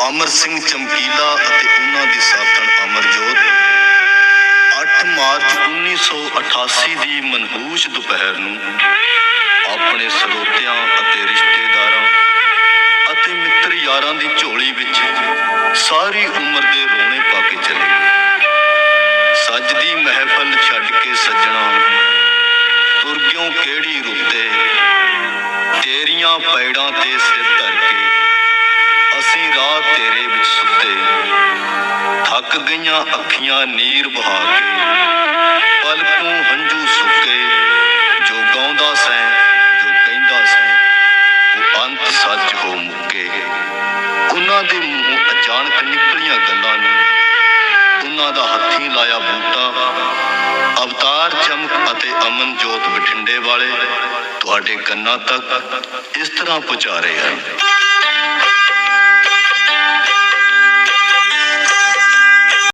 ਅਮਰ ਸਿੰਘ ਚਮਕੀਲਾ ਅਤੇ ਉਹਨਾਂ ਦੀ ਸਾਥਣ ਅਮਰਜੋਤ 8 ਮਾਰਚ 1988 ਦੀ ਮਨਹੂਸ ਦੁਪਹਿਰ ਨੂੰ ਆਪਣੇ ਸਰੋਤਿਆਂ ਅਤੇ ਰਿਸ਼ਤੇਦਾਰਾਂ ਅਤੇ ਮਿੱਤਰ ਯਾਰਾਂ ਦੀ ਝੋਲੀ ਵਿੱਚ ਸਾਰੀ ਉਮਰ ਦੇ ਰੋਣੇ ਪਾ ਕੇ ਚਲੇ ਗਏ। ਸੱਜਦੀ ਮਹਿਫਲ ਛੱਡ ਕੇ ਸੱਜਣਾ ਤੁਰ ਗਿਓ ਕਿਹੜੀ ਰੁੱਤੇ, ਤੇਰੀਆਂ ਪੈੜਾਂ ਤੇ ਸਿਰ ਧਰ ਕੇ ਅਸੀਂ ਰਾਹ ਤੇਰੇ ਵਿੱਚ ਸੁੱਤੇ। ਥੱਕ ਗਈਆਂ ਅੱਖੀਆਂ ਨੀਰ ਬਹਾ ਕੇ ਪਲਕੋਂ ਹੰਝੂ ਸੁੱਕੇ, ਜੋ ਗਾਉਂਦਾ ਸੈਂ ਜੋ ਕਹਿੰਦਾ ਸੈਂ ਉਹ ਅੰਤ ਸੱਚ ਹੋ ਮੁੱਕੇ। ਉਹਨਾਂ ਦੇ ਮੂੰਹੋਂ ਅਚਾਨਕ ਨਿਕਲੀਆਂ ਗੱਲਾਂ ਨੂੰ ਉਹਨਾਂ ਦਾ ਹੱਥੀਂ ਲਾਇਆ ਬੂਟਾ ਅਵਤਾਰ ਚਮਕ ਅਤੇ ਅਮਨਜੋਤ ਬਠਿੰਡੇ ਵਾਲੇ ਤੁਹਾਡੇ ਕੰਨਾਂ ਤੱਕ ਇਸ ਤਰ੍ਹਾਂ ਪਹੁੰਚਾ ਰਹੇ ਹਨ।